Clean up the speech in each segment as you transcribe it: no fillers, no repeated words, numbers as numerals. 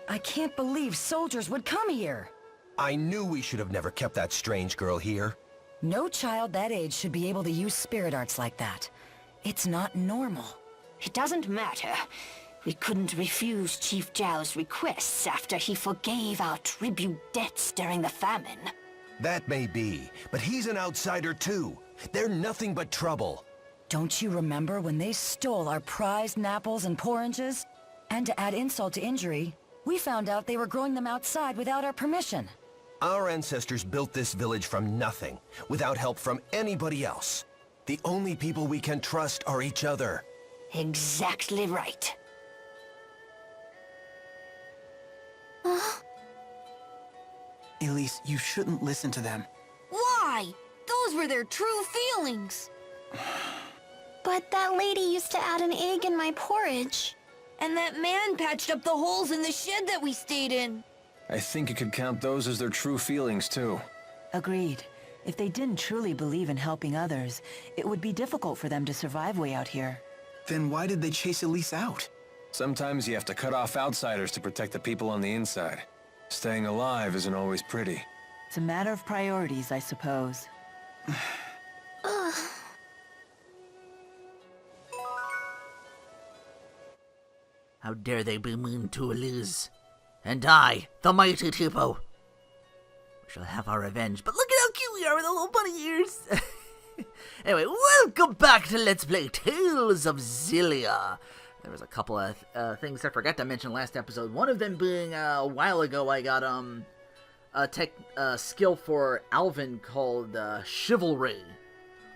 I can't believe soldiers would come here. I knew we should have never kept that strange girl here. No child that age should be able to use spirit arts like that. It's not normal. It doesn't matter. We couldn't refuse Chief Jiao's requests after he forgave our tribute debts during the famine. That may be, but he's an outsider too. They're nothing but trouble. Don't you remember when they stole our prized Napples and Porridges? And to add insult to injury, we found out they were growing them outside without our permission. Our ancestors built this village from nothing, without help from anybody else. The only people we can trust are each other. Exactly right. Elise, you shouldn't listen to them. Why? Those were their true feelings. But that lady used to add an egg in my porridge. And that man patched up the holes in the shed that we stayed in. I think you could count those as their true feelings, too. Agreed. If they didn't truly believe in helping others, it would be difficult for them to survive way out here. Then why did they chase Elise out? Sometimes you have to cut off outsiders to protect the people on the inside. Staying alive isn't always pretty. It's a matter of priorities, I suppose. How dare they be mean to Elise? And I, the mighty Tipo. We shall have our revenge, but look at how cute we are with the little bunny ears. Anyway, welcome back to Let's Play Tales of Xillia. There was a couple of things I forgot to mention last episode. One of them being a while ago I got a skill for Alvin called Chivalry.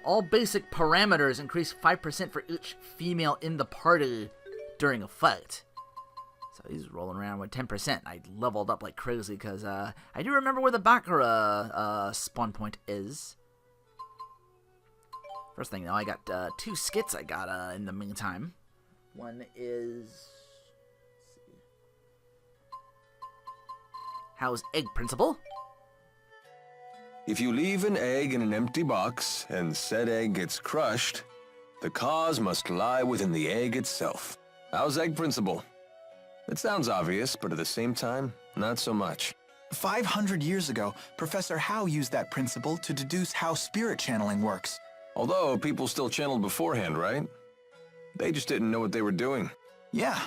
All basic parameters increase 5% for each female in the party during a fight. So he's rolling around with 10%. I leveled up like crazy because I do remember where the Baccarat spawn point is. First thing though, I got 2 skits I got in the meantime. One is... let's see. How's Egg Principle? If you leave an egg in an empty box, and said egg gets crushed, the cause must lie within the egg itself. How's Egg Principle? It sounds obvious, but at the same time, not so much. 500 years ago, Professor Hao used that principle to deduce how spirit channeling works. Although, people still channeled beforehand, right? They just didn't know what they were doing. Yeah,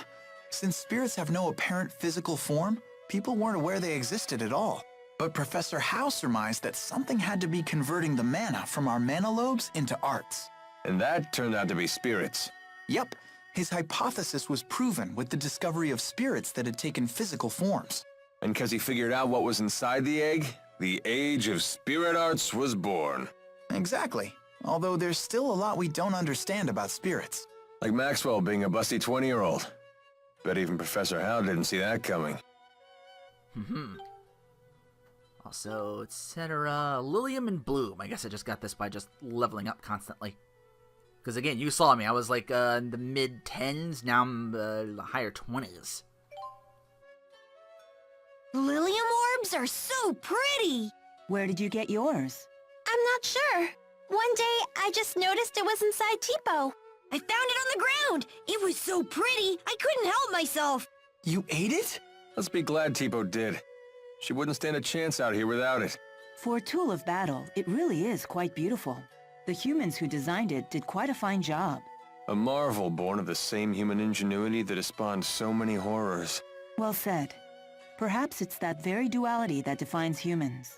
since spirits have no apparent physical form, people weren't aware they existed at all. But Professor Hao surmised that something had to be converting the mana from our mana lobes into arts. And that turned out to be spirits. Yep, his hypothesis was proven with the discovery of spirits that had taken physical forms. And because he figured out what was inside the egg, the age of spirit arts was born. Exactly, although there's still a lot we don't understand about spirits. Like Maxwell being a busty 20-year-old. Bet even Professor Hao didn't see that coming. Also, etc. Lilium and Bloom. I guess I just got this by just leveling up constantly. Because again, you saw me. I was like in the mid-10s. Now I'm the higher 20s. Lilium orbs are so pretty! Where did you get yours? I'm not sure. One day, I just noticed it was inside Tipo. I found it on the ground! It was so pretty, I couldn't help myself! You ate it? Let's be glad Tipo did. She wouldn't stand a chance out here without it. For a tool of battle, it really is quite beautiful. The humans who designed it did quite a fine job. A marvel born of the same human ingenuity that has spawned so many horrors. Well said. Perhaps it's that very duality that defines humans.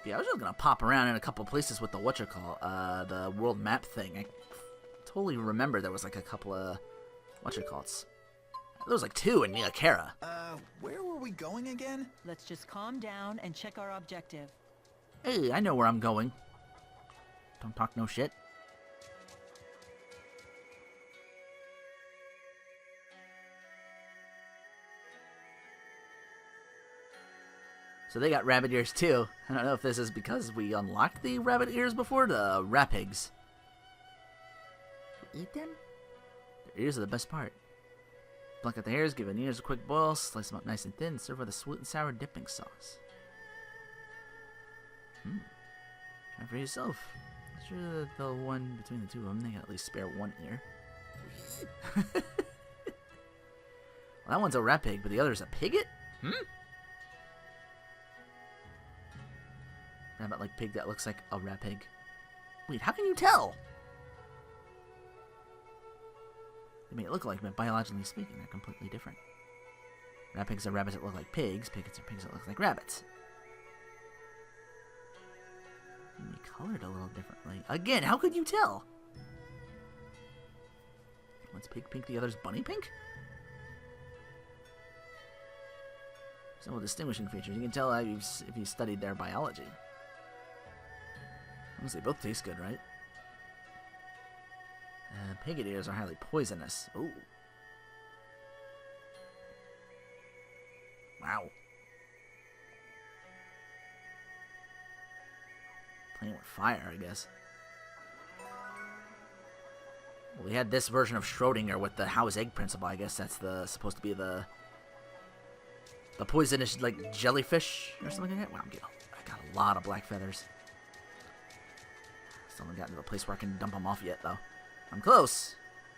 Yeah, I was just gonna pop around in a couple places with the the world map thing. I totally remember there was like a couple of there was like 2 in Niakara. Where were we going again? Let's just calm down and check our objective. Hey, I know where I'm going. Don't talk no shit. So they got rabbit ears too. I don't know if this is because we unlocked the rabbit ears before, the rat pigs. Eat them? Their ears are the best part. Pluck out the hairs, give the ears a quick boil, slice them up nice and thin, serve with a sweet and sour dipping sauce. Try for yourself. Sure, the one between the 2 of them, they can at least spare 1 ear. Well, that one's a rat pig, but the other's a pigget? Rabbit-like pig that looks like a rat pig. Wait, how can you tell? They may look alike, but biologically speaking, they're completely different. Rat pigs are rabbits that look like pigs. Pigets are pigs that look like rabbits. Maybe colored a little differently. Again, how could you tell? One's pig pink, the other's bunny pink? Some distinguishing features. You can tell if you studied their biology. They both taste good, right? Pigget ears are highly poisonous. Ooh. Wow. Playing with fire, I guess. Well, we had this version of Schrodinger with the house egg principle. I guess that's supposed to be the poisonous, like, jellyfish or something like that. Wow, I got a lot of black feathers. Still haven't gotten to the place where I can dump them off yet, though. I'm close.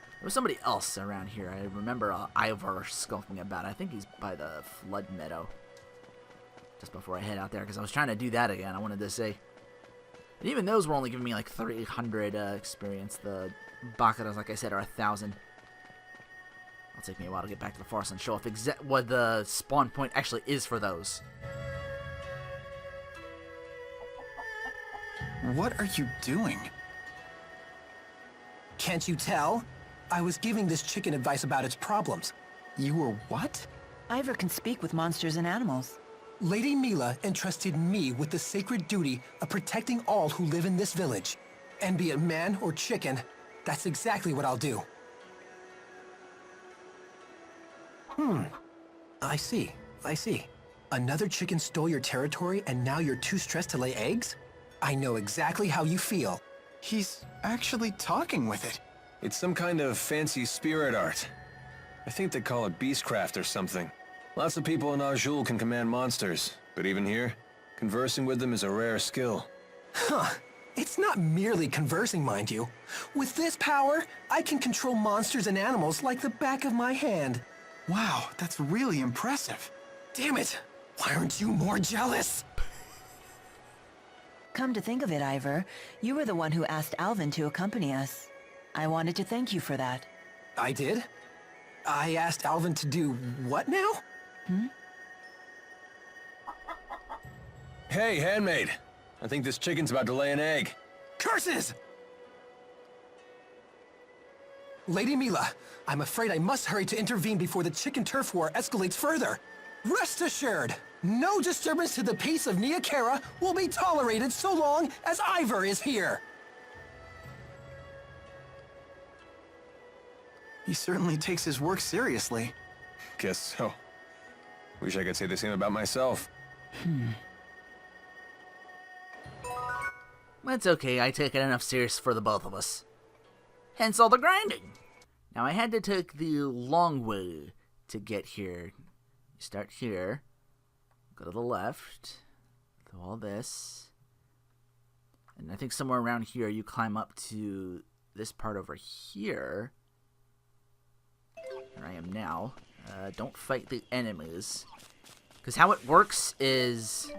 There was somebody else around here. I remember Ivor skulking about. I think he's by the flood meadow. Just before I head out there, because I was trying to do that again. I wanted to say. And even those were only giving me like 300 experience. The Bakuras, like I said, are 1,000. It'll take me a while to get back to the forest and show off what the spawn point actually is for those. What are you doing? Can't you tell? I was giving this chicken advice about its problems. You were what? Ivor can speak with monsters and animals. Lady Mila entrusted me with the sacred duty of protecting all who live in this village. And be it man or chicken, that's exactly what I'll do. I see. Another chicken stole your territory and now you're too stressed to lay eggs? I know exactly how you feel. He's actually talking with it. It's some kind of fancy spirit art. I think they call it beastcraft or something. Lots of people in Azul can command monsters, but even here, conversing with them is a rare skill. Huh. It's not merely conversing, mind you. With this power, I can control monsters and animals like the back of my hand. Wow, that's really impressive. Damn it! Why aren't you more jealous? Come to think of it, Ivor, you were the one who asked Alvin to accompany us. I wanted to thank you for that. I did? I asked Alvin to do what now? Hey, handmaid! I think this chicken's about to lay an egg. Curses! Lady Mila, I'm afraid I must hurry to intervene before the chicken turf war escalates further. Rest assured, no disturbance to the peace of Nia Kara will be tolerated so long as Ivor is here. He certainly takes his work seriously. Guess so. Wish I could say the same about myself. That's okay, I take it enough serious for the both of us. Hence all the grinding. Now I had to take the long way to get here. You start here, go to the left, do all this, and I think somewhere around here you climb up to this part over here. Here I am now. Don't fight the enemies. Because how it works is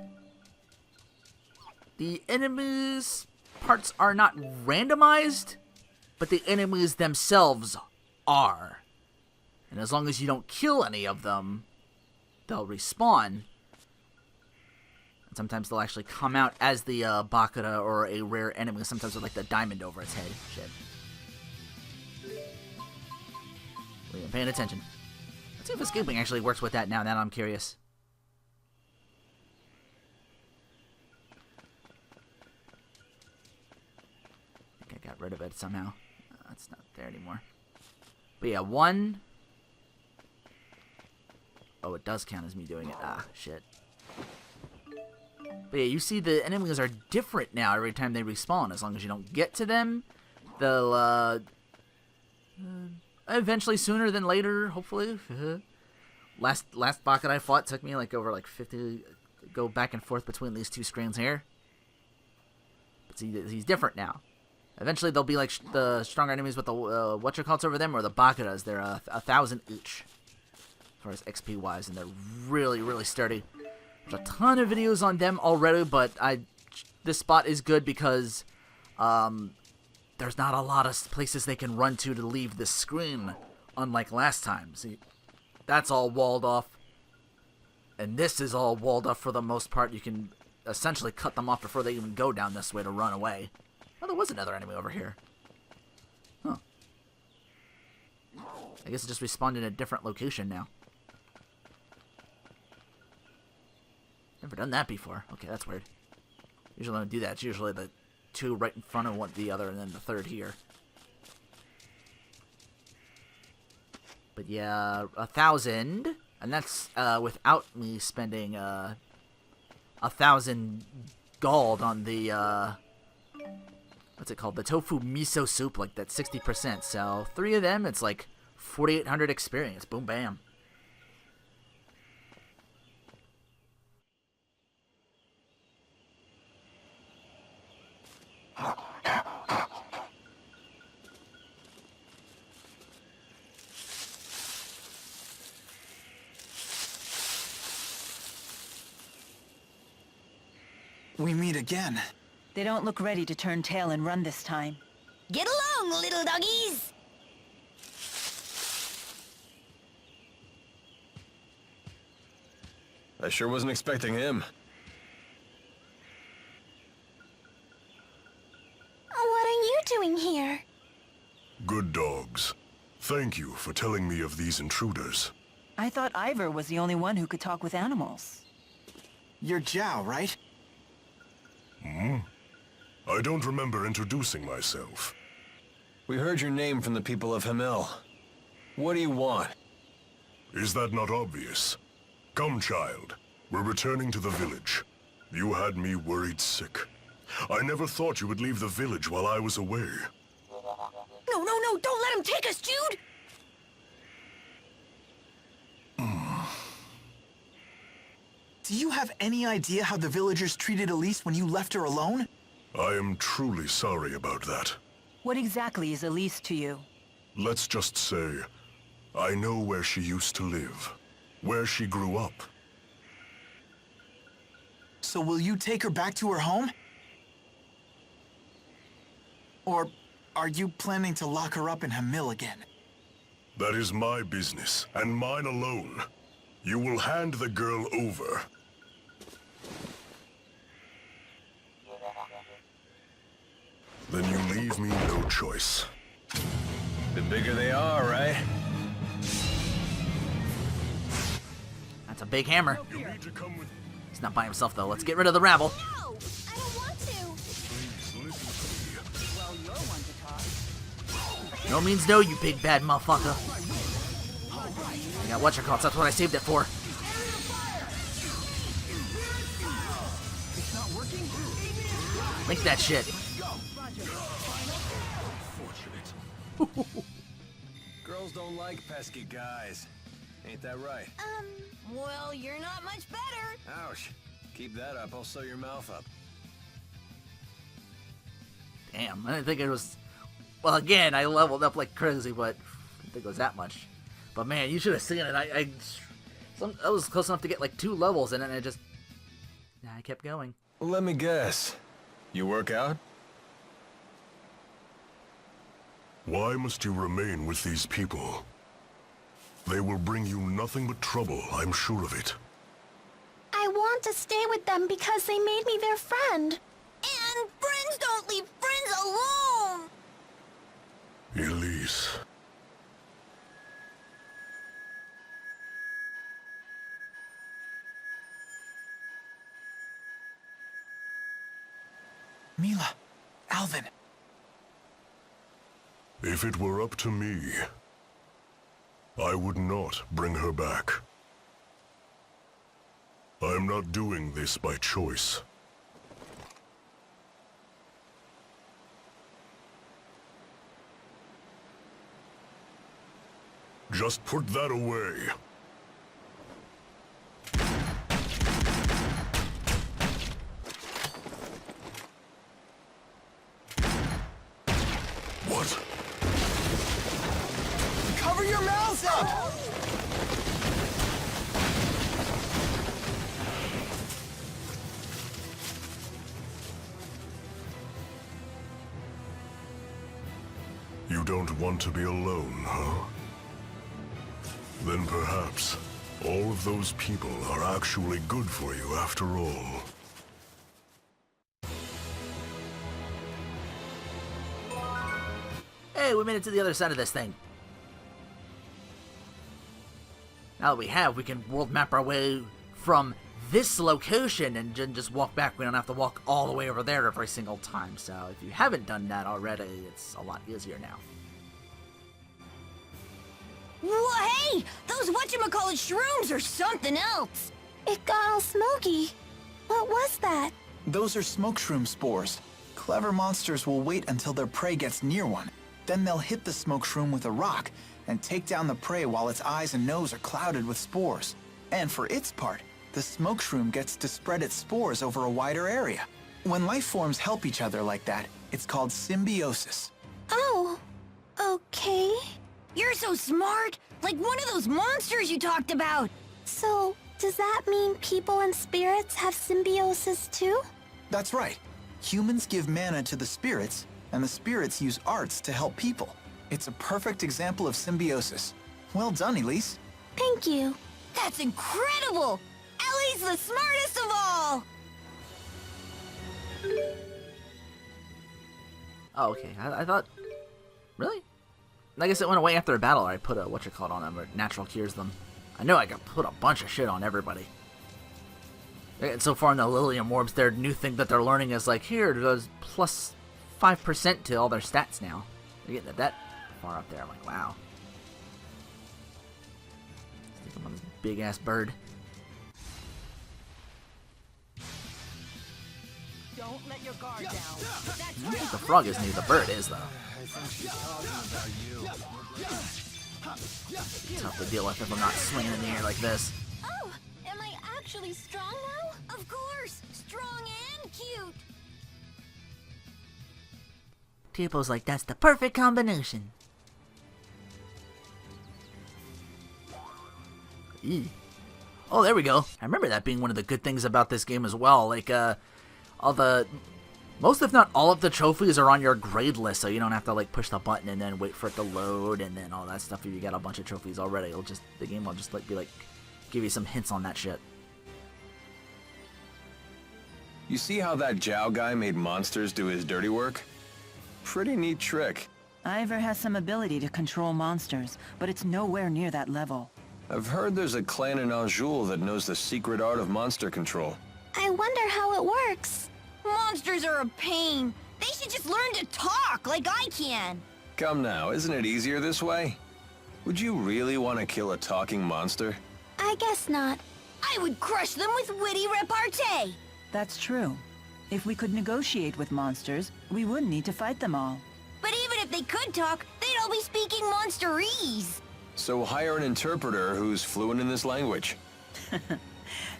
the enemies' parts are not randomized, but the enemies themselves are. And as long as you don't kill any of them, they'll respawn. And sometimes they'll actually come out as the Bakura or a rare enemy, sometimes with like the diamond over its head. Shit. Wait, I'm paying attention. Let's see if escaping actually works with that now I'm curious. I think I got rid of it somehow. It's not there anymore. But yeah, one. Oh, it does count as me doing it. Ah, shit. But yeah, you see the enemies are different now every time they respawn. As long as you don't get to them, they'll, eventually sooner than later, hopefully. Last Bakura I fought took me like over like 50 go back and forth between these two screens here. But see, he's different now. Eventually they'll be like the stronger enemies with the whatchamacallits over them, or the Bakuras. They're 1,000 each. far as XP wise, and they're really, really sturdy. There's a ton of videos on them already, but this spot is good because there's not a lot of places they can run to leave the screen, unlike last time. See, that's all walled off, and this is all walled off for the most part. You can essentially cut them off before they even go down this way to run away. Oh, there was another enemy over here. Huh. I guess it just respawned in a different location now. Never done that before. Okay, that's weird. Usually when I do that, it's usually the two right in front of one the other, and then the third here. But yeah, 1,000, and that's without me spending 1,000 gold on the what's it called? The tofu miso soup, like that 60%. So 3 of them, it's like 4,800 experience. Boom, bam. We meet again. They don't look ready to turn tail and run this time. Get along, little doggies! I sure wasn't expecting him. What are you doing here? Good dogs. Thank you for telling me of these intruders. I thought Ivor was the only one who could talk with animals. You're Jiao, right? I don't remember introducing myself. We heard your name from the people of Hamel. What do you want? Is that not obvious? Come, child. We're returning to the village. You had me worried sick. I never thought you would leave the village while I was away. No, don't let him take us, Jude! Do you have any idea how the villagers treated Elise when you left her alone? I am truly sorry about that. What exactly is Elise to you? Let's just say, I know where she used to live, where she grew up. So will you take her back to her home? Or are you planning to lock her up in Hamil again? That is my business, and mine alone. You will hand the girl over. Then you leave me no choice. The bigger they are, right? That's a big hammer. You need to come with... He's not by himself, though. Let's get rid of the rabble. No, I don't want to. Well, you're one to talk. No means no, you big bad motherfucker. I got whatchamacallits, that's what I saved it for. Make that shit. Girls don't like pesky guys. Ain't that right? Well, you're not much better. Ouch. Keep that up, I'll sew your mouth up. Damn, I didn't think it was... Well, again, I leveled up like crazy, but I didn't think it was that much. But man, you should have seen it. I was close enough to get like 2 levels, and then I kept going. Let me guess. You work out? Why must you remain with these people? They will bring you nothing but trouble, I'm sure of it. I want to stay with them because they made me their friend. And friends don't leave friends alone! Elise. Mila, Alvin. If it were up to me, I would not bring her back. I am not doing this by choice. Just put that away. What? Cover your mouths up! You don't want to be alone, huh? Then perhaps all of those people are actually good for you after all. Hey, we made it to the other side of this thing. Now that we have, we can world map our way from this location and just walk back. We don't have to walk all the way over there every single time. So if you haven't done that already, it's a lot easier now. Whoa, hey! Those whatchamacallit shrooms are something else! It got all smoky. What was that? Those are smoke shroom spores. Clever monsters will wait until their prey gets near one. Then they'll hit the smoke shroom with a rock and take down the prey while its eyes and nose are clouded with spores. And for its part, the smoke shroom gets to spread its spores over a wider area. When life forms help each other like that, it's called symbiosis. Oh, okay. You're so smart! Like one of those monsters you talked about! So, does that mean people and spirits have symbiosis too? That's right. Humans give mana to the spirits, and the spirits use arts to help people. It's a perfect example of symbiosis. Well done, Elise. Thank you. That's incredible! Ellie's the smartest of all! Oh, okay. I thought... Really? I guess it went away after a battle. I put a whatchamacallit on them, or natural cures them. I know I could put a bunch of shit on everybody. And so far in the Lilium Orbs, their new thing that they're learning is like, here, there's plus 5% to all their stats now. They're getting that far up there. I'm like, wow. Let's take them on this big-ass bird. Don't let your guard down. I think the frog is new. The bird is, though. Tough to deal with if I'm not swinging in the air like this. Oh, am I actually strong now? Of course! Strong and cute! People's like, that's the perfect combination. Eee. Oh, there we go. I remember that being one of the good things about this game as well. Like, most if not all of the trophies are on your grade list, so you don't have to like push the button and then wait for it to load and then all that stuff. If you got a bunch of trophies already, the game will just like give you some hints on that shit. You see how that Jiao guy made monsters do his dirty work? Pretty neat trick. Ivor has some ability to control monsters, but it's nowhere near that level. I've heard there's a clan in Anjou that knows the secret art of monster control. I wonder how it works. Monsters are a pain. They should just learn to talk like I can. Come now, isn't it easier this way? Would you really want to kill a talking monster? I guess not. I would crush them with witty repartee. That's true. If we could negotiate with monsters, we wouldn't need to fight them all. But even if they could talk, they'd all be speaking monsterese. So hire an interpreter who's fluent in this language.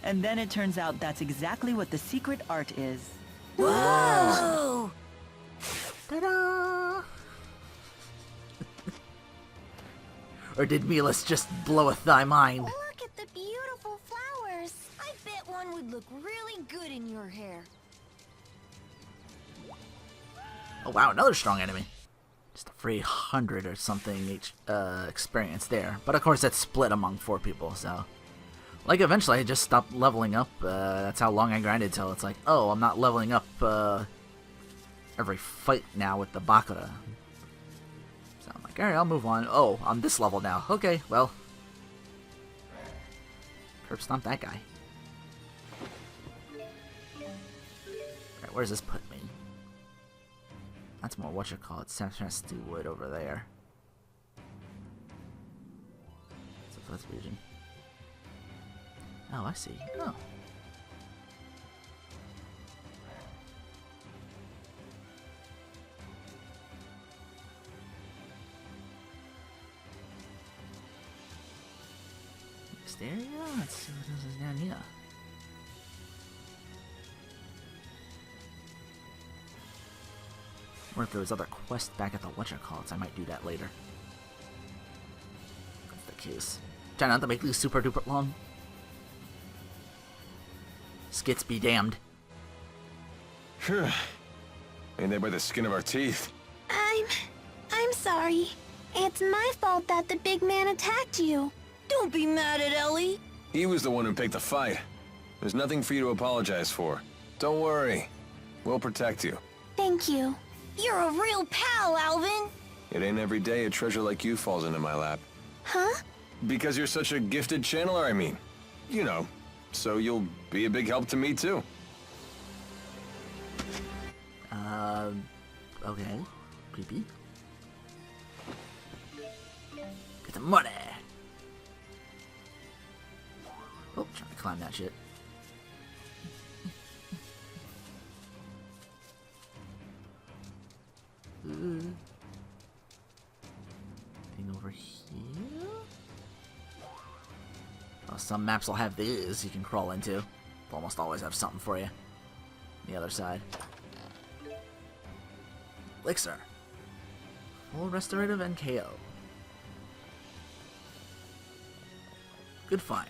And then it turns out that's exactly what the secret art is. Whoa! Ta-da! Or did Milas just bloweth thy mind? Look at the beautiful flowers. I bet one would look really good in your hair. Oh wow, another strong enemy. Just a 300 or something each experience there. But of course that's split among 4 people, so... Like eventually I just stopped leveling up. That's how long I grinded till it's like, oh, I'm not leveling up every fight now with the Bakura. So I'm like, alright, I'll move on. Oh, I'm this level now. Okay, well. Curb stomp that guy. Alright, where does this put me? That's more whatchamacallit, Samstrasty Wood over there. So that's region. Oh, I see. Oh. Next area? Let's see what else is down here. Or if there was other quests back at the whatchamacallits, I might do that later. If that's the case. Try not to make these super duper long. Skits be damned. Ain't that by the skin of our teeth? I'm sorry. It's my fault that the big man attacked you. Don't be mad at Ellie. He was the one who picked the fight. There's nothing for you to apologize for. Don't worry. We'll protect you. Thank you. You're a real pal, Alvin. It ain't every day a treasure like you falls into my lap. Huh? Because you're such a gifted channeler, I mean. You know, so you'll be a big help to me, too. Okay. Creepy. Get the money! Oh, trying to climb that shit. Thing over here? Oh, some maps will have these you can crawl into. They'll almost always have something for you. On the other side. Elixir. Full restorative and KO. Good find.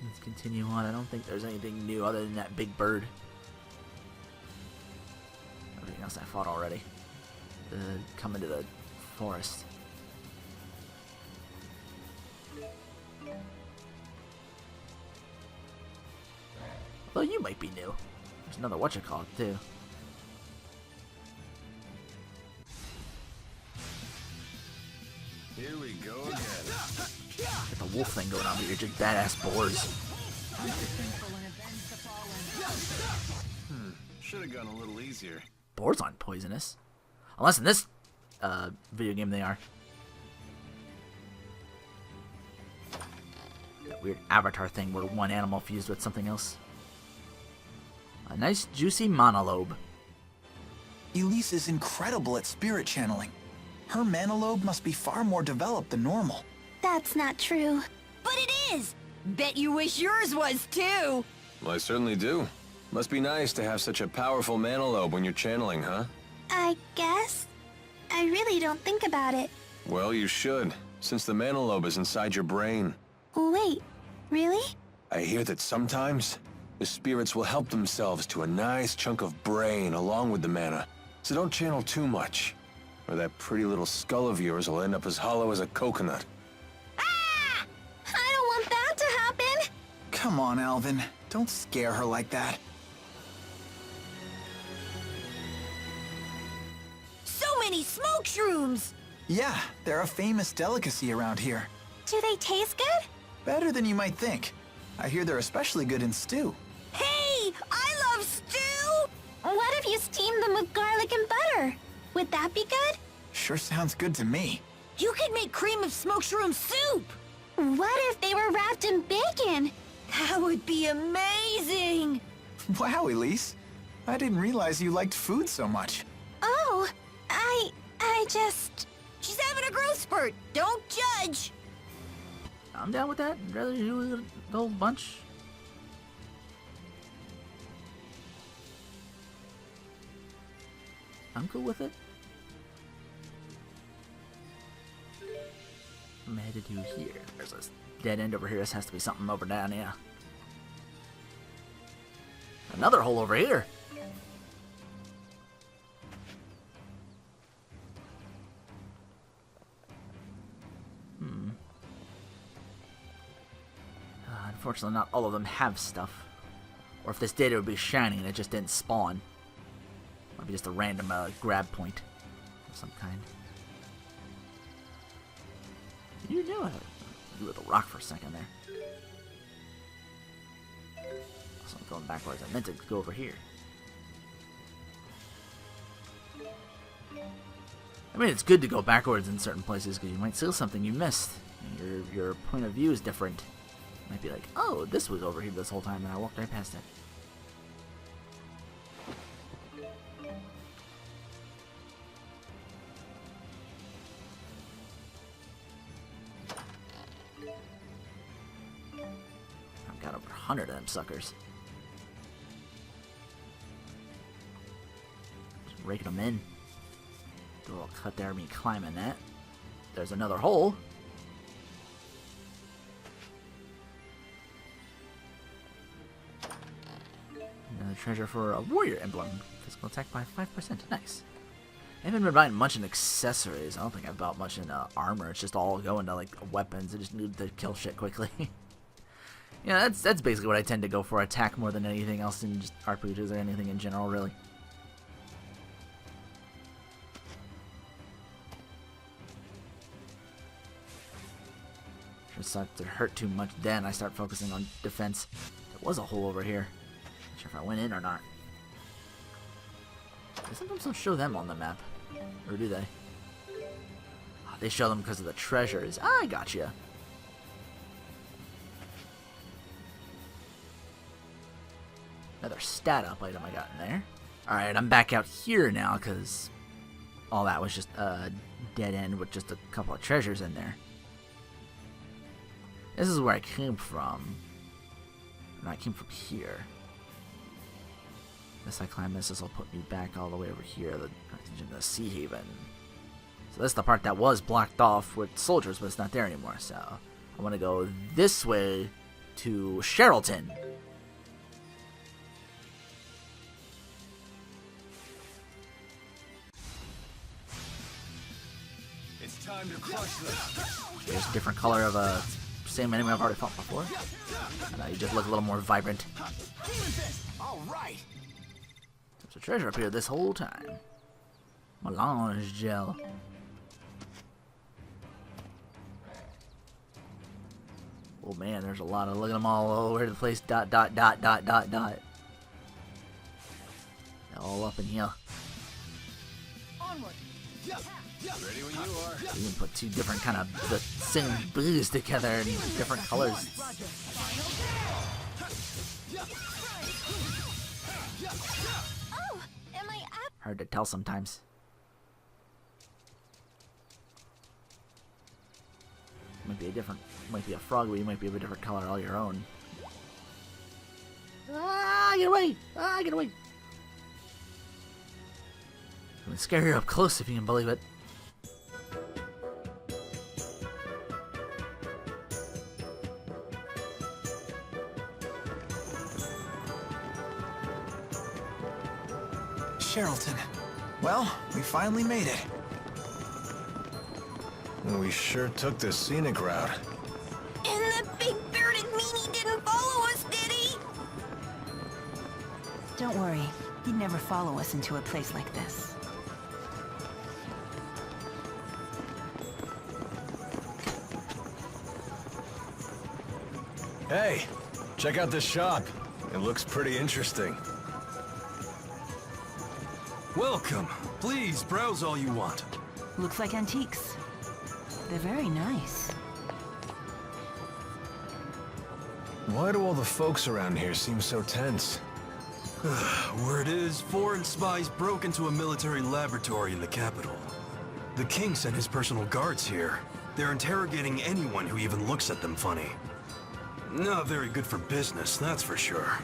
Let's continue on. I don't think there's anything new other than that big bird. Everything else I fought already. Come into the forest. Well, you might be new. There's another whatchamacallit too. Here we go again. Got the wolf thing going on here, just badass boars. Should have gone a little easier. Boars aren't poisonous. Unless in this video game they are. That weird avatar thing where one animal fused with something else. A nice juicy monolobe. Elise is incredible at spirit channeling. Her mana lobe must be far more developed than normal. That's not true. But it is! Bet you wish yours was, too! Well, I certainly do. Must be nice to have such a powerful mana lobe when you're channeling, huh? I guess. I really don't think about it. Well, you should, since the mana lobe is inside your brain. Wait, really? I hear that sometimes the spirits will help themselves to a nice chunk of brain along with the mana, so don't channel too much, or that pretty little skull of yours will end up as hollow as a coconut. Ah! I don't want that to happen! Come on, Alvin. Don't scare her like that. So many smoke shrooms! Yeah, they're a famous delicacy around here. Do they taste good? Better than you might think. I hear they're especially good in stew. Hey! I love stew! What if you steam them with garlic and butter? Would that be good? Sure sounds good to me. You could make cream of smoke shroom soup! What if they were wrapped in bacon? That would be amazing! Wow, Elise. I didn't realize you liked food so much. Oh, I just... She's having a growth spurt! Don't judge! I'm down with that. I'd rather do the whole bunch. I'm cool with it. I'm headed to here. There's a dead end over here. This has to be something over down here. Another hole over here. Unfortunately, not all of them have stuff. Or if this did, it would be shiny and it just didn't spawn. Might be just a random grab point of some kind. You knew it. You were the rock for a second there. Also, I'm going backwards. I meant to go over here. I mean, it's good to go backwards in certain places because you might see something you missed. And your point of view is different. You might be like, oh, this was over here this whole time and I walked right past it. I've got over 100 of them suckers. Just raking them in. Do a little cut there, me climbing that. There's another hole. Another treasure for a warrior emblem. Physical attack by 5%. Nice. I haven't been buying much in accessories. I don't think I've bought much in armor. It's just all going to like weapons. I just need to kill shit quickly. Yeah, that's basically what I tend to go for. Attack more than anything else in just RPGs or anything in general, really. Just start to hurt too much, then I start focusing on defense. There was a hole over here. Not sure if I went in or not. They sometimes don't show them on the map. Or do they? Oh, they show them because of the treasures. I gotcha. Another stat up item I got in there. Alright, I'm back out here now because all that was just a dead end with just a couple of treasures in there. This is where I came from. No, I came from here. Unless I climb this will put me back all the way over here, the Sea Haven. So that's the part that was blocked off with soldiers, but it's not there anymore. So I want to go this way to Sherrilton. It's time to crush them. There's a different color of a same enemy I've already fought before. You just look a little more vibrant. All right. There's a treasure up here this whole time. Melange gel. Oh man, there's a lot of, look at them all over the place. Dot, dot, dot, dot, dot, dot. They're all up in here. Onward. Ready when you are. You can put two different kind of the same blues together in different colors. Oh, am I up? Hard to tell sometimes. Might be a different, might be a frog, but you might be of a different color all your own. Ah, get away! Ah, get away! I'm gonna scare you up close if you can believe it. Sherrilton. Well, we finally made it. We sure took the scenic route. And the big bearded meanie didn't follow us, did he? Don't worry. He'd never follow us into a place like this. Hey, check out this shop. It looks pretty interesting. Welcome. Please browse all you want. Looks like antiques. They're very nice. Why do all the folks around here seem so tense? Word is, foreign spies broke into a military laboratory in the capital. The king sent his personal guards here. They're interrogating anyone who even looks at them funny. Not very good for business, that's for sure.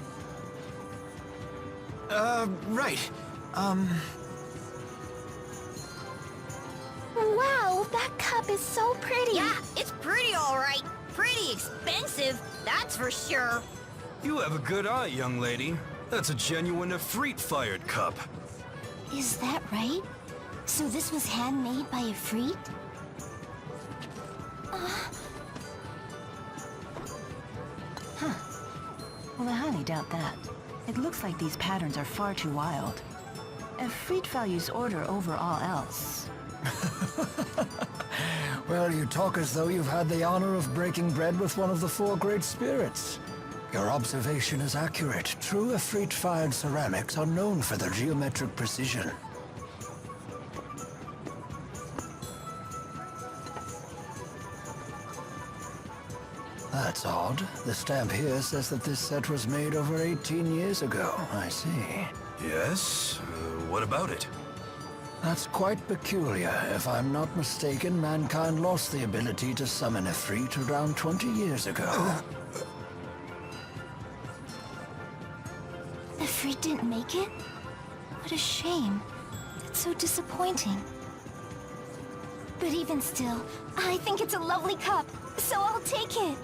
Right. Wow, that cup is so pretty. Yeah, it's pretty all right. Pretty expensive, that's for sure. You have a good eye, young lady. That's a genuine Efreet-fired cup. Is that right? So this was handmade by Efreet? Well, I highly doubt that. It looks like these patterns are far too wild. Efreet values order over all else. Well, you talk as though you've had the honor of breaking bread with one of the four great spirits. Your observation is accurate. True Efreet-fired ceramics are known for their geometric precision. That's odd. The stamp here says that this set was made over 18 years ago. I see. Yes? What about it? That's quite peculiar. If I'm not mistaken, mankind lost the ability to summon Efreet around 20 years ago. Efreet didn't make it? What a shame. It's so disappointing. But even still, I think it's a lovely cup, so I'll take it.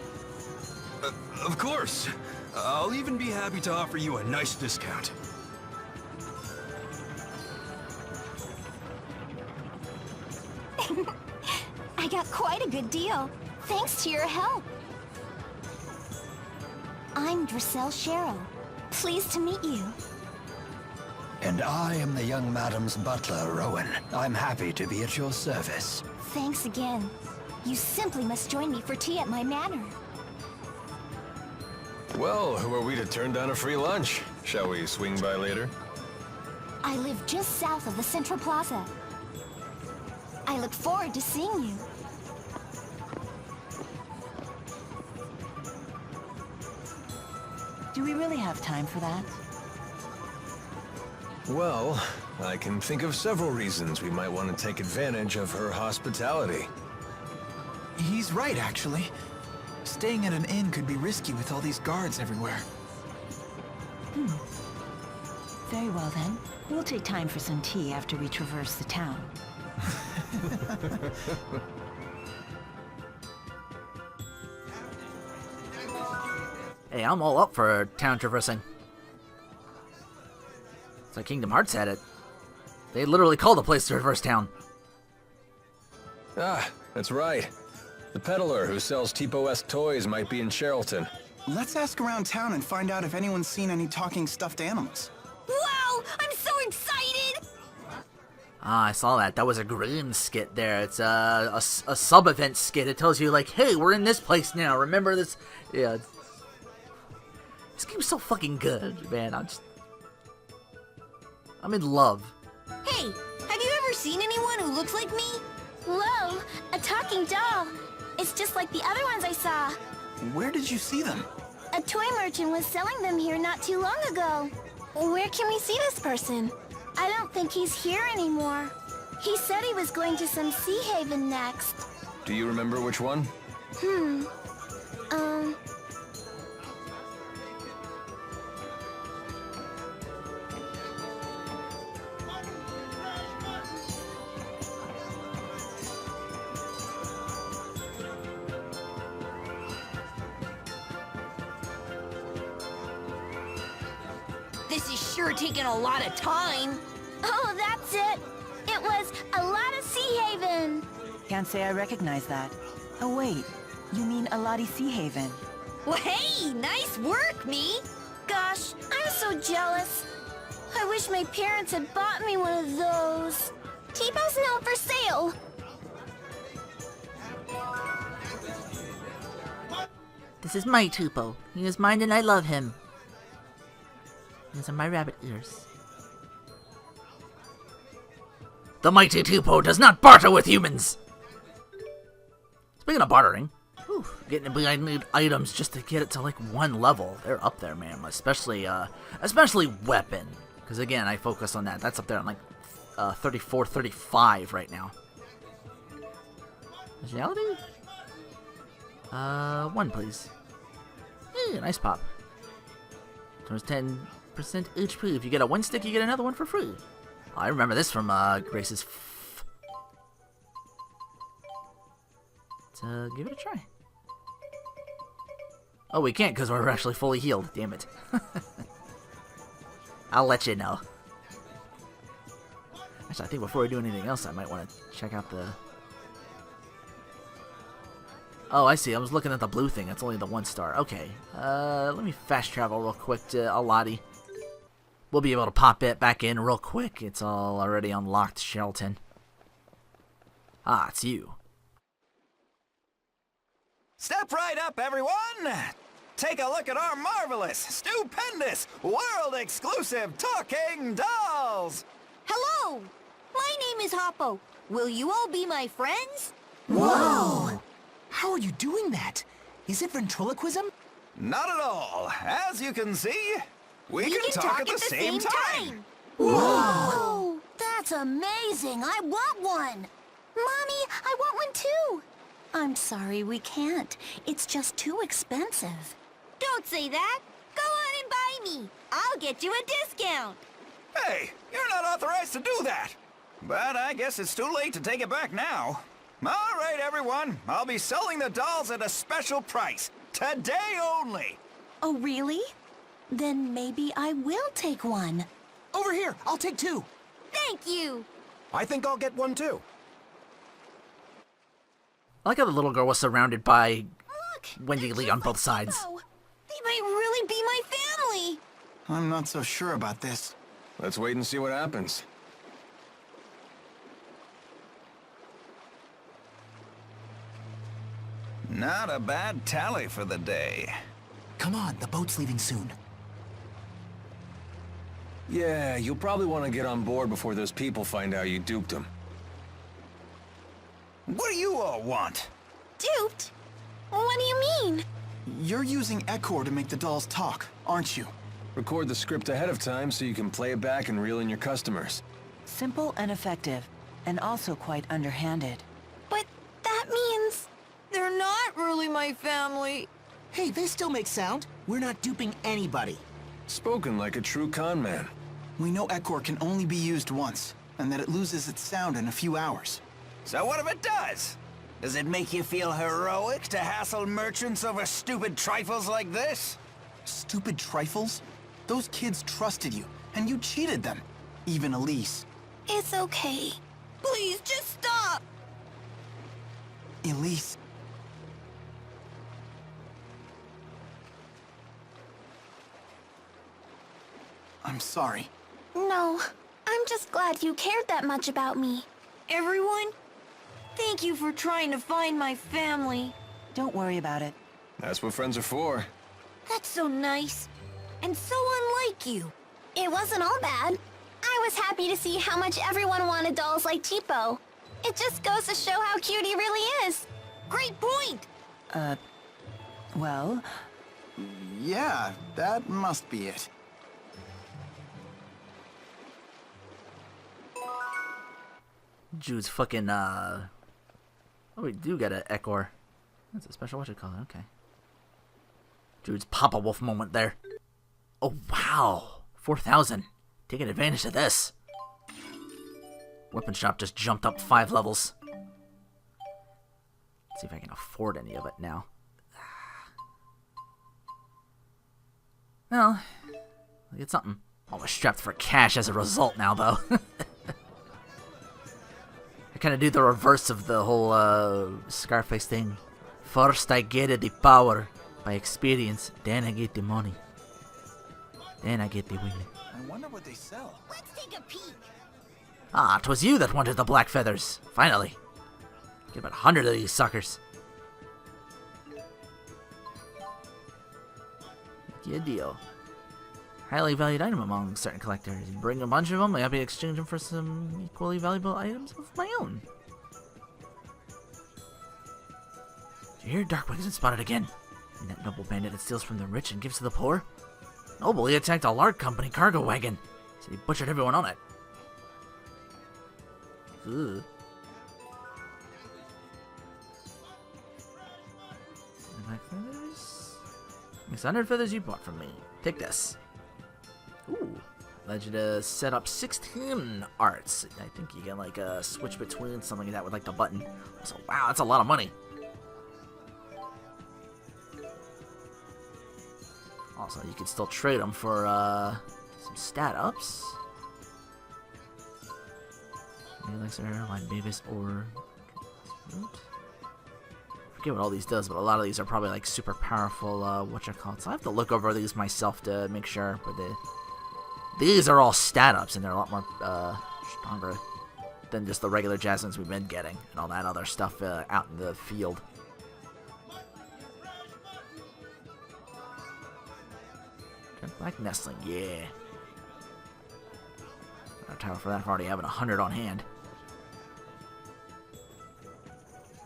Of course. I'll even be happy to offer you a nice discount. I got quite a good deal, thanks to your help. I'm Drissel Sharrow. Pleased to meet you. And I am the young madam's butler, Rowan. I'm happy to be at your service. Thanks again. You simply must join me for tea at my manor. Well, who are we to turn down a free lunch? Shall we swing by later? I live just south of the Central Plaza. I look forward to seeing you. Do we really have time for that? Well, I can think of several reasons we might want to take advantage of her hospitality. He's right, actually. Staying at an inn could be risky with all these guards everywhere. Very well then. We'll take time for some tea after we traverse the town. Hey, I'm all up for town traversing. It's like Kingdom Hearts had it. They literally call the place Traverse Town. Ah, that's right. The peddler who sells Tipo-esque toys might be in Charlton. Let's ask around town and find out if anyone's seen any talking stuffed animals. Wow! I'm so excited! Ah, I saw that. That was a green skit there. It's a sub-event skit. It tells you, like, hey, we're in this place now. Remember this? Yeah. This game's so fucking good, man. I'm in love. Hey, have you ever seen anyone who looks like me? Whoa, a talking doll. It's just like the other ones I saw. Where did you see them? A toy merchant was selling them here not too long ago. Where can we see this person? I don't think he's here anymore. He said he was going to some sea haven next. Do you remember which one? This is sure taking a lot of time. Oh, that's it. It was a lot of Sea Haven. Can't say I recognize that. Oh wait, you mean Alati Sea Haven. Well, hey, nice work, me. Gosh, I'm so jealous. I wish my parents had bought me one of those. T-Bow's now for sale. This is my Tupo. He is mine and I love him. These are my rabbit ears. The mighty Tupo does not barter with humans! Speaking of bartering, getting behind items just to get it to like one level. They're up there, man. Especially weapon. Because again, I focus on that. That's up there on like 34, 35 right now. Agility? 1 please. Hey, nice pop. Turns 10% HP. If you get a 1 stick, you get another one for free. Oh, I remember this from Grace's. Let's give it a try. Oh, we can't because we're actually fully healed. Damn it. I'll let you know. Actually, I think before we do anything else, I might want to check out the... Oh, I see. I was looking at the blue thing. It's only the 1 star. Okay. Let me fast travel real quick to Alati. We'll be able to pop it back in real quick. It's all already unlocked, Shelton. Ah, it's you. Step right up, everyone! Take a look at our marvelous, stupendous, world-exclusive talking dolls! Hello! My name is Hoppo. Will you all be my friends? Whoa! How are you doing that? Is it ventriloquism? Not at all. As you can see, we can talk at the same time. Whoa! That's amazing! I want one! Mommy, I want one too! I'm sorry, we can't. It's just too expensive. Don't say that! Go on and buy me! I'll get you a discount! Hey, you're not authorized to do that. But I guess it's too late to take it back now. All right, everyone. I'll be selling the dolls at a special price. Today only. Oh, really? Then maybe I will take one. Over here, I'll take 2. Thank you! I think I'll get 1 too. I like how the little girl was surrounded by Look, Wendy Lee on both sides. Jiao. They might really be my family. I'm not so sure about this. Let's wait and see what happens. Not a bad tally for the day. Come on, the boat's leaving soon. Yeah, you'll probably want to get on board before those people find out you duped them. What do you all want? Duped? What do you mean? You're using Echor to make the dolls talk, aren't you? Record the script ahead of time so you can play it back and reel in your customers. Simple and effective, and also quite underhanded. But that means they're not really my family. Hey, they still make sound. We're not duping anybody. Spoken like a true con man. We know Echor can only be used once, and that it loses its sound in a few hours. So what if it does? Does it make you feel heroic to hassle merchants over stupid trifles like this? Stupid trifles? Those kids trusted you, and you cheated them. Even Elise. It's okay. Please, just stop. Elise. I'm sorry. No, I'm just glad you cared that much about me. Everyone, thank you for trying to find my family. Don't worry about it. That's what friends are for. That's so nice. And so unlike you. It wasn't all bad. I was happy to see how much everyone wanted dolls like Cheapo. It just goes to show how cute he really is. Great point! Well, Yeah, that must be it. Jude's fucking, Oh, we do get an Echor. That's a special whatchamacallit, okay. Jude's Papa Wolf moment there. Oh, wow. 4,000. Taking advantage of this. Weapon shop just jumped up 5 levels. Let's see if I can afford any of it now. Well, I'll get something. Almost strapped for cash as a result now, though. I kind of do the reverse of the whole Scarface thing. First I get the power by experience, then I get the money. Then I get the women. I wonder what they sell. Let's take a peek. Ah, 'twas you that wanted the black feathers. Finally. Get about 100 of these suckers. Good deal. Highly valued item among certain collectors. You bring a bunch of them, I'll be exchanging them for some equally valuable items of my own. Did you hear Darkwing has been spotted again? And that noble bandit that steals from the rich and gives to the poor? Noble, he attacked a lark company cargo wagon. Said he butchered everyone on it. Ugh. Black feathers? It's 100 feathers you bought from me. Take this. Ooh. Allows you to set up 16 arts. I think you can like switch between something like that with like the button. So wow, that's a lot of money. Also, you can still trade them for some stat ups. Elixir, Line Beavis, or I forget what all these does, but a lot of these are probably like super powerful. Whatchamacallit. So I have to look over these myself to make sure. But these are all stat ups, and they're a lot more stronger than just the regular Jasmines we've been getting and all that other stuff out in the field. Black Nestling, yeah. Our tower for that for already having 100 on hand.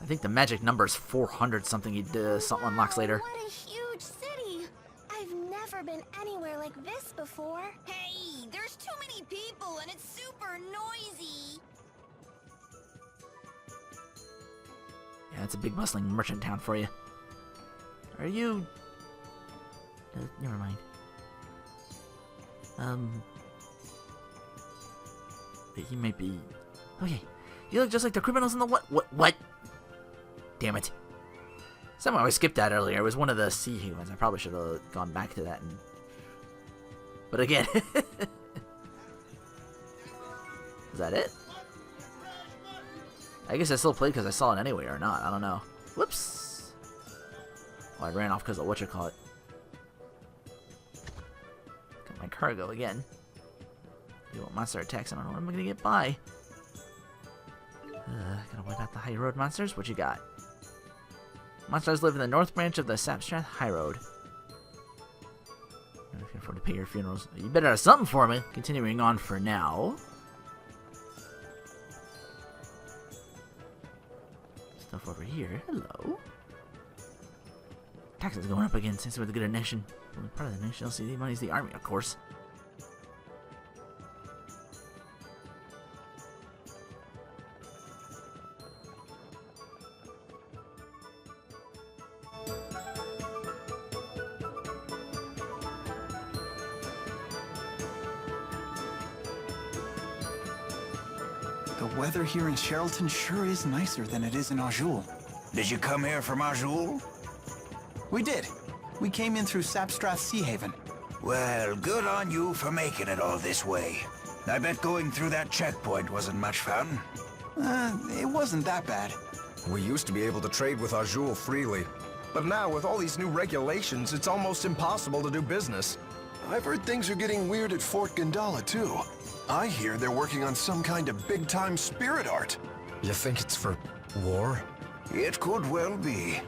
I think the magic number is 400 something. Something unlocks later. What a huge city! I've never been anywhere like this before. Hey, there's too many people and it's super noisy. Yeah, it's a big bustling merchant town for you. Are you? Never mind. He might be. Okay, you look just like the criminals in the what? Damn it! Somehow I skipped that earlier. It was one of the sea humans. I probably should have gone back to that. But again, is that it? I guess I still played because I saw it anyway or not. I don't know. Whoops. Well, I ran off because of whatchamacallit. Got my cargo again. You want monster attacks? I don't know what I'm gonna get by. Gonna wipe out the high road monsters. What you got? Monsters live in the north branch of the Sapstrath High Road. If you can afford to pay your funerals, you better have something for me. Continuing on for now. Stuff over here. Hello. Taxes going up again since we're the good nation. Well, part of the national CD money is the army, of course. The weather here in Sherrilton sure is nicer than it is in Azul. Did you come here from Azul? We did. We came in through Sapstrath Sea Haven. Well, good on you for making it all this way. I bet going through that checkpoint wasn't much fun. It wasn't that bad. We used to be able to trade with Azul freely. But now, with all these new regulations, it's almost impossible to do business. I've heard things are getting weird at Fort Gandala, too. I hear they're working on some kind of big-time spirit art. You think it's for war? It could well be.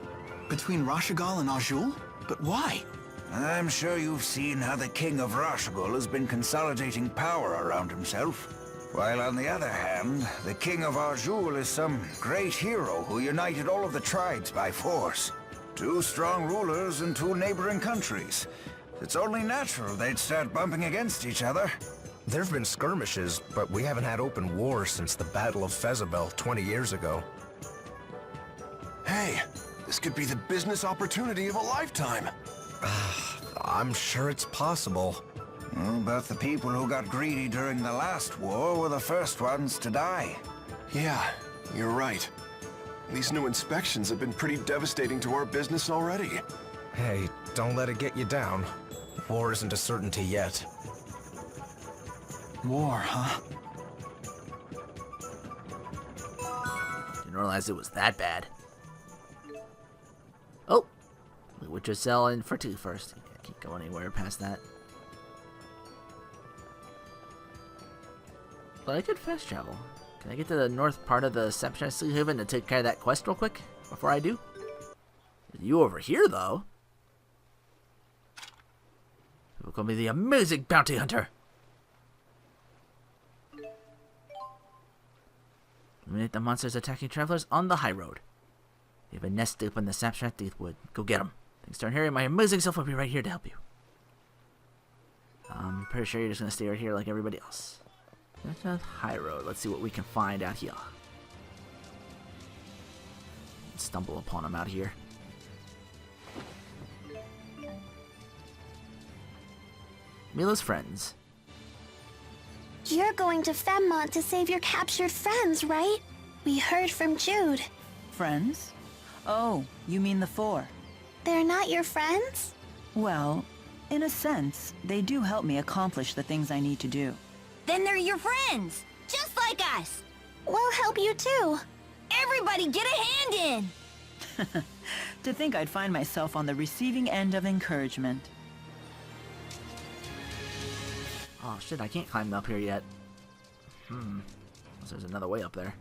Between Rashagal and Azul? But why? I'm sure you've seen how the King of Rashagal has been consolidating power around himself. While on the other hand, the King of Azul is some great hero who united all of the tribes by force. 2 strong rulers in 2 neighboring countries. It's only natural they'd start bumping against each other. There've been skirmishes, but we haven't had open war since the Battle of Fezabel 20 years ago. Hey, this could be the business opportunity of a lifetime. I'm sure it's possible. Well, but the people who got greedy during the last war were the first ones to die. Yeah, you're right. These new inspections have been pretty devastating to our business already. Hey, don't let it get you down. War isn't a certainty yet. War, huh? Didn't realize it was that bad. Oh! We would just sell in for 2 first. I can't go anywhere past that. But I could fast travel. Can I get to the north part of the Sapstrath Sea Haven to take care of that quest real quick? Before I do? You over here, though? You're gonna be the amazing bounty hunter! Eliminate the monsters attacking travelers on the high road. You have a nest deep in the Sapstrath Deepwood. Go get them. Thanks, turn here. My amazing self will be right here to help you. I'm pretty sure you're just gonna stay right here like everybody else. Sapstrath High Road. Let's see what we can find out here. Stumble upon them out here. Mila's friends. You're going to Femmont to save your captured friends, right? We heard from Jude. Friends? Oh, you mean the 4. They're not your friends? Well, in a sense, they do help me accomplish the things I need to do. Then they're your friends, just like us. We'll help you too. Everybody get a hand in! To think I'd find myself on the receiving end of encouragement. Oh shit, I can't climb up here yet. Unless there's another way up there.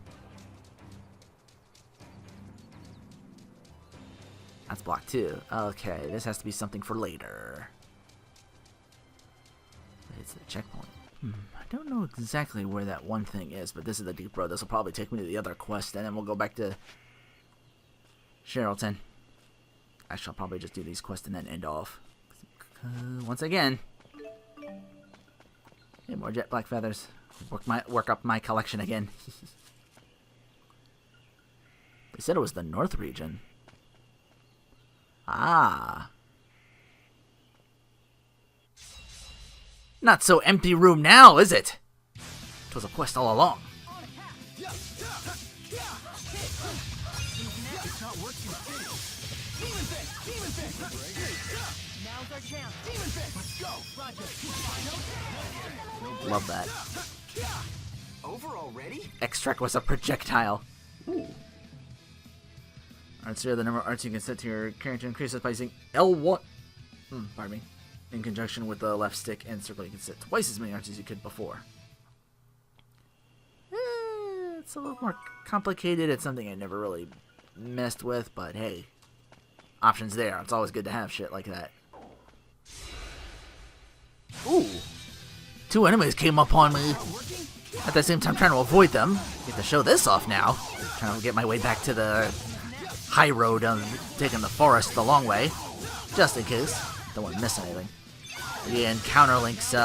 That's blocked too. Okay, this has to be something for later. It's the checkpoint. I don't know exactly where that one thing is, but this is the deep road. This will probably take me to the other quest, and then we'll go back to Sherrilton. Actually, I'll probably just do these quests and then end off. Once again, hey, more jet black feathers. Work up my collection again. They said it was the North region. Ah. Not so empty room now, is it? It was a quest all along. Love that. Over already? Extract was a projectile. Arts here, the number of arts you can set to your character increases by using L1. Pardon me. In conjunction with the left stick and circle, you can set twice as many arts as you could before. It's a little more complicated. It's something I never really messed with, but hey, options there. It's always good to have shit like that. Ooh. 2 enemies came up on me. At the same time, trying to avoid them. Get to show this off now. Trying to get my way back to the high road of taking the forest the long way. Just in case. Don't want to miss anything. The encounter links,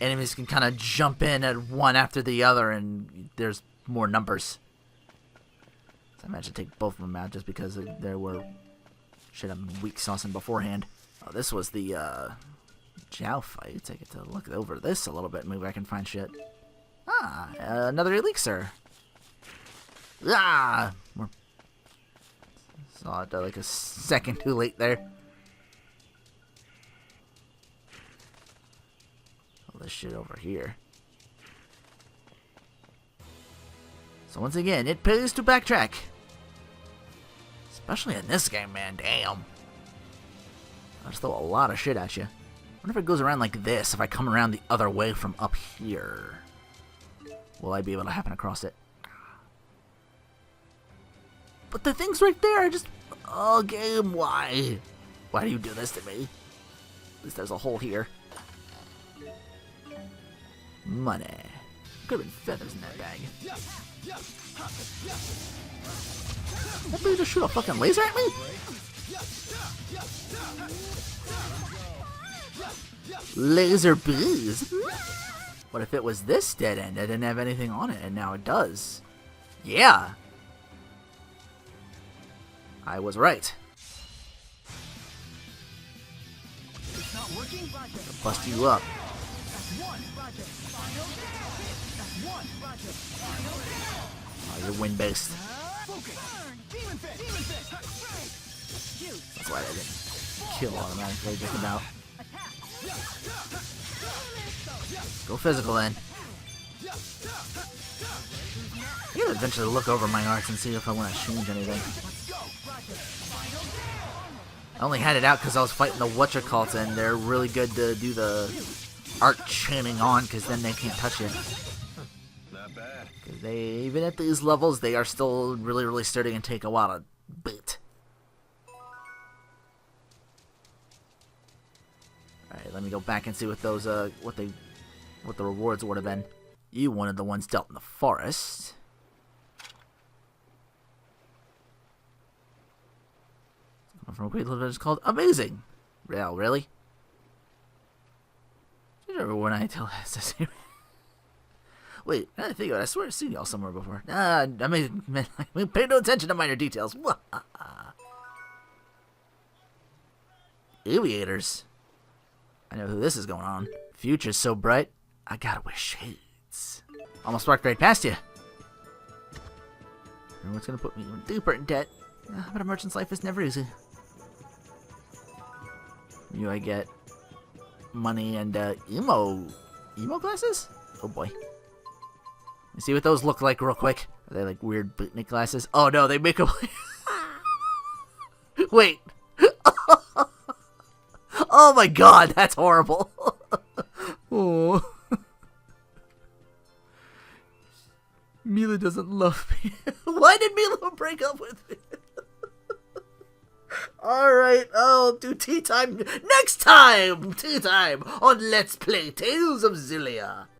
enemies can kind of jump in at one after the other, and there's more numbers. So I imagine take both of them out just because there were shit I'm weak saucing beforehand. Oh, this was the Jiao fight. I get to look over this a little bit. Maybe I can find shit. Another elixir. Saw it like a second too late there. This shit over here. So once again, it pays to backtrack. Especially in this game, man. Damn. I just throw a lot of shit at you. I wonder if it goes around like this, if I come around the other way from up here. Will I be able to happen across it? But the thing's right there. I just... Oh, game, why? Why do you do this to me? At least there's a hole here. Money. Could have been feathers in that bag. That dude just shoot a fucking laser at me? Laser bees? What if it was this dead end? I didn't have anything on it, and now it does. Yeah. I was right. I'll bust you up. Oh, you're wind-based. That's why I didn't kill automatically, just about. Go physical then. I gotta eventually look over my arts and see if I want to change anything. I only had it out because I was fighting the whatchacults, and they're really good to do the art chaining on, because then they can't touch you. Not bad. Because they, even at these levels, they are still really, really sturdy and take a while to beat. Alright, let me go back and see what those, what the rewards would have been. You wanted the ones dealt in the forest. From a great little bit, it's called Amazing. Yeah, really? Did you ever when I tell us? Wait, now that I think of it, I swear I've seen y'all somewhere before. I mean, pay no attention to minor details. Aviators. I know who this is going on. Future's so bright, I gotta wear shades. Almost walked right past you. And what's gonna put me even deeper in debt? But a merchant's life is never easy. I get money and emo glasses? Oh boy. You see what those look like real quick? Are they like weird bootnik glasses? Oh no, they make them... Wait. Oh my god, that's horrible. Oh. Mila doesn't love me. Why did Mila break up with me? Alright, I'll do tea time next time! Tea time on Let's Play Tales of Xillia.